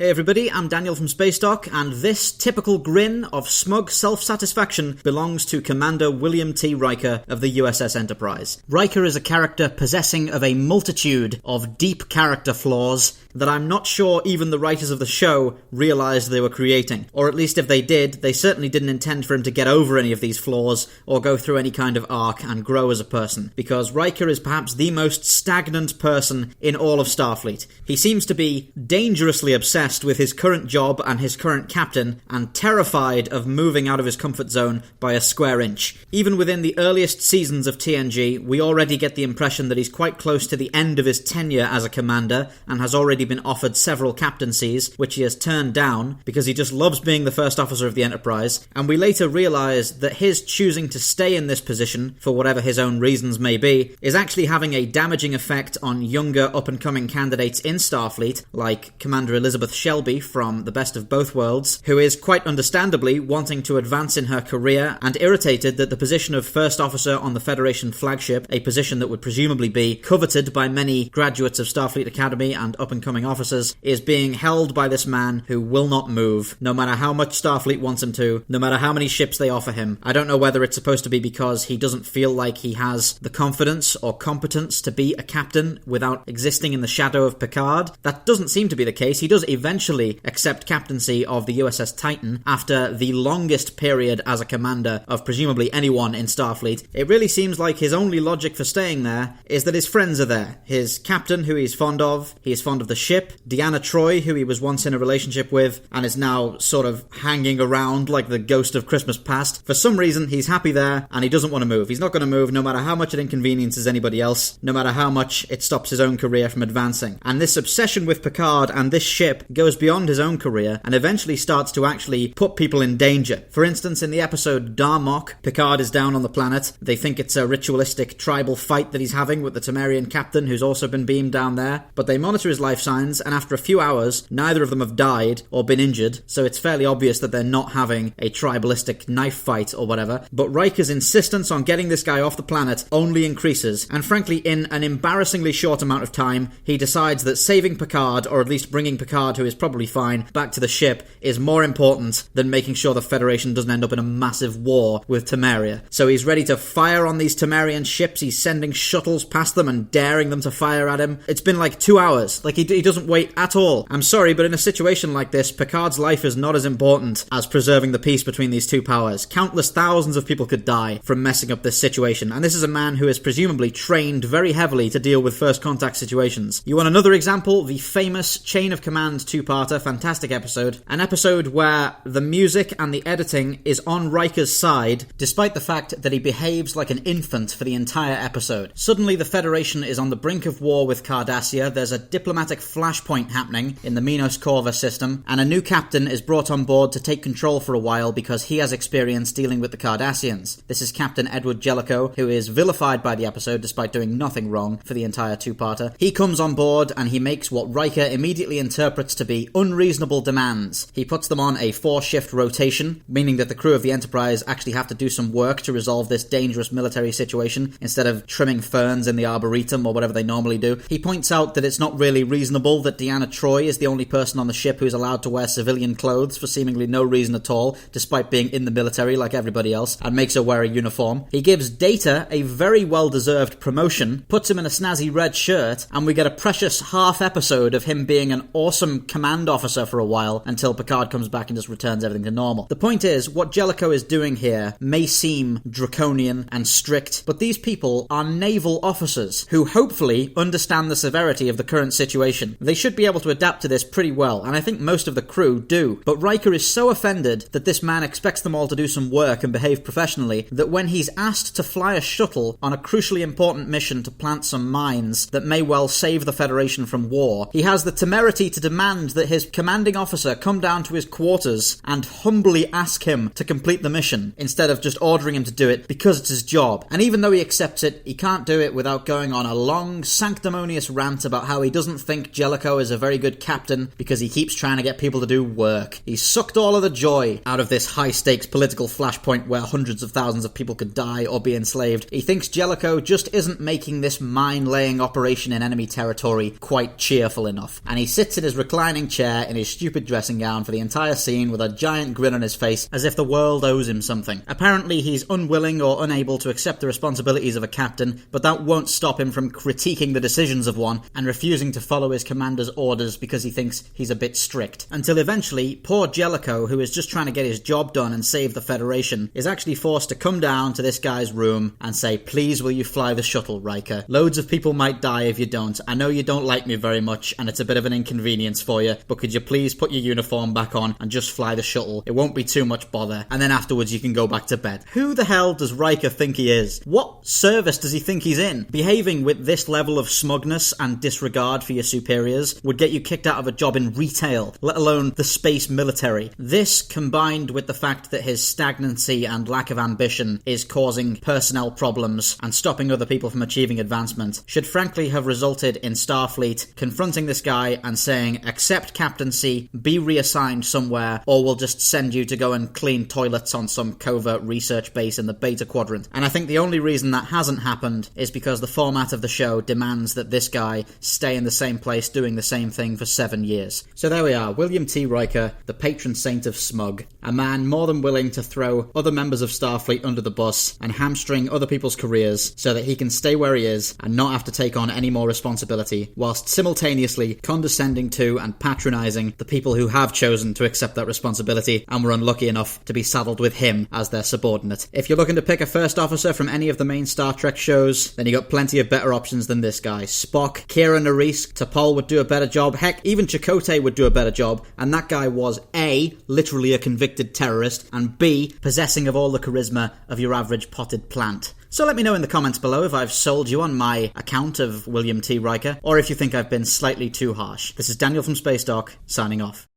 Hey everybody, I'm Daniel from Spacedock, and this typical grin of smug self-satisfaction belongs to Commander William T. Riker of the USS Enterprise. Riker is a character possessing of a multitude of deep character flaws that I'm not sure even the writers of the show realised they were creating. Or at least if they did, they certainly didn't intend for him to get over any of these flaws or go through any kind of arc and grow as a person, because Riker is perhaps the most stagnant person in all of Starfleet. He seems to be dangerously obsessed with his current job and his current captain, and terrified of moving out of his comfort zone by a square inch. Even within the earliest seasons of TNG, we already get the impression that he's quite close to the end of his tenure as a commander, and has already been offered several captaincies, which he has turned down because he just loves being the first officer of the Enterprise. And we later realise that his choosing to stay in this position, for whatever his own reasons may be, is actually having a damaging effect on younger up-and-coming candidates in Starfleet, like Commander Elizabeth Shelby from The Best of Both Worlds, who is quite understandably wanting to advance in her career and irritated that the position of First Officer on the Federation flagship, a position that would presumably be coveted by many graduates of Starfleet Academy and up-and-coming officers, is being held by this man who will not move, no matter how much Starfleet wants him to, no matter how many ships they offer him. I don't know whether it's supposed to be because he doesn't feel like he has the confidence or competence to be a captain without existing in the shadow of Picard. That doesn't seem to be the case. He does eventually accept captaincy of the USS Titan after the longest period as a commander of presumably anyone in Starfleet. It really seems like his only logic for staying there is that his friends are there. His captain, who he's fond of. He is fond of the ship. Deanna Troi, who he was once in a relationship with and is now sort of hanging around like the ghost of Christmas past. For some reason, he's happy there and he doesn't want to move. He's not going to move no matter how much it inconveniences anybody else, no matter how much it stops his own career from advancing. And this obsession with Picard and this ship goes beyond his own career and eventually starts to actually put people in danger. For instance, in the episode Darmok, Picard is down on the planet. They think it's a ritualistic tribal fight that he's having with the Temerian captain who's also been beamed down there, but they monitor his life signs, and after a few hours, neither of them have died or been injured, so it's fairly obvious that they're not having a tribalistic knife fight or whatever. But Riker's insistence on getting this guy off the planet only increases, and frankly, in an embarrassingly short amount of time, he decides that saving Picard, or at least bringing Picard, who is probably fine, back to the ship, is more important than making sure the Federation doesn't end up in a massive war with Temeria. So he's ready to fire on these Temerian ships. He's sending shuttles past them and daring them to fire at him. It's been like 2 hours. Like, he doesn't wait at all. I'm sorry, but in a situation like this, Picard's life is not as important as preserving the peace between these two powers. Countless thousands of people could die from messing up this situation, and this is a man who is presumably trained very heavily to deal with first contact situations. You want another example? The famous Chain of Command two-parter, fantastic episode. An episode where the music and the editing is on Riker's side, despite the fact that he behaves like an infant for the entire episode. Suddenly the Federation is on the brink of war with Cardassia, there's a diplomatic flashpoint happening in the Minos Corva system, and a new captain is brought on board to take control for a while because he has experience dealing with the Cardassians. This is Captain Edward Jellicoe, who is vilified by the episode despite doing nothing wrong for the entire two-parter. He comes on board and he makes what Riker immediately interprets to be unreasonable demands. He puts them on a 4-shift rotation, meaning that the crew of the Enterprise actually have to do some work to resolve this dangerous military situation instead of trimming ferns in the Arboretum or whatever they normally do. He points out that it's not really reasonable that Deanna Troi is the only person on the ship who's allowed to wear civilian clothes for seemingly no reason at all, despite being in the military like everybody else, and makes her wear a uniform. He gives Data a very well-deserved promotion, puts him in a snazzy red shirt, and we get a precious half episode of him being an awesome command officer for a while until Picard comes back and just returns everything to normal. The point is, what Jellicoe is doing here may seem draconian and strict, but these people are naval officers who hopefully understand the severity of the current situation. They should be able to adapt to this pretty well, and I think most of the crew do. But Riker is so offended that this man expects them all to do some work and behave professionally that when he's asked to fly a shuttle on a crucially important mission to plant some mines that may well save the Federation from war, he has the temerity to demand that his commanding officer come down to his quarters and humbly ask him to complete the mission, instead of just ordering him to do it because it's his job. And even though he accepts it, he can't do it without going on a long, sanctimonious rant about how he doesn't think Jellicoe is a very good captain because he keeps trying to get people to do work. He sucked all of the joy out of this high-stakes political flashpoint where hundreds of thousands of people could die or be enslaved. He thinks Jellicoe just isn't making this mine-laying operation in enemy territory quite cheerful enough. And he sits in his recliner reclining chair in his stupid dressing gown for the entire scene with a giant grin on his face as if the world owes him something. Apparently he's unwilling or unable to accept the responsibilities of a captain, but that won't stop him from critiquing the decisions of one and refusing to follow his commander's orders because he thinks he's a bit strict. Until eventually, poor Jellicoe, who is just trying to get his job done and save the Federation, is actually forced to come down to this guy's room and say, "Please will you fly the shuttle, Riker? Loads of people might die if you don't. I know you don't like me very much and it's a bit of an inconvenience for you, but could you please put your uniform back on and just fly the shuttle? It won't be too much bother, and then afterwards you can go back to bed." Who the hell does Riker think he is? What service does he think he's in? Behaving with this level of smugness and disregard for your superiors would get you kicked out of a job in retail, let alone the space military. This, combined with the fact that his stagnancy and lack of ambition is causing personnel problems and stopping other people from achieving advancement, should frankly have resulted in Starfleet confronting this guy and saying, "Accept captaincy, be reassigned somewhere, or we'll just send you to go and clean toilets on some covert research base in the Beta Quadrant." And I think the only reason that hasn't happened is because the format of the show demands that this guy stay in the same place doing the same thing for 7 years. So there we are, William T. Riker, the patron saint of smug. A man more than willing to throw other members of Starfleet under the bus and hamstring other people's careers so that he can stay where he is and not have to take on any more responsibility, whilst simultaneously condescending to and patronising the people who have chosen to accept that responsibility and were unlucky enough to be saddled with him as their subordinate. If you're looking to pick a first officer from any of the main Star Trek shows, then you got plenty of better options than this guy. Spock, Kira Nerys, T'Pol would do a better job, heck, even Chakotay would do a better job, and that guy was A, literally a convicted terrorist, and B, possessing of all the charisma of your average potted plant. So let me know in the comments below if I've sold you on my account of William T. Riker, or if you think I've been slightly too harsh. This is Daniel from Spacedock, signing off.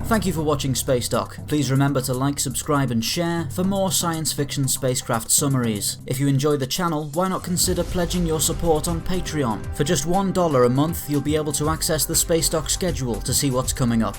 Thank you for watching Spacedock. Please remember to like, subscribe and share for more science fiction spacecraft summaries. If you enjoy the channel, why not consider pledging your support on Patreon? For just $1 a month, you'll be able to access the Spacedock schedule to see what's coming up.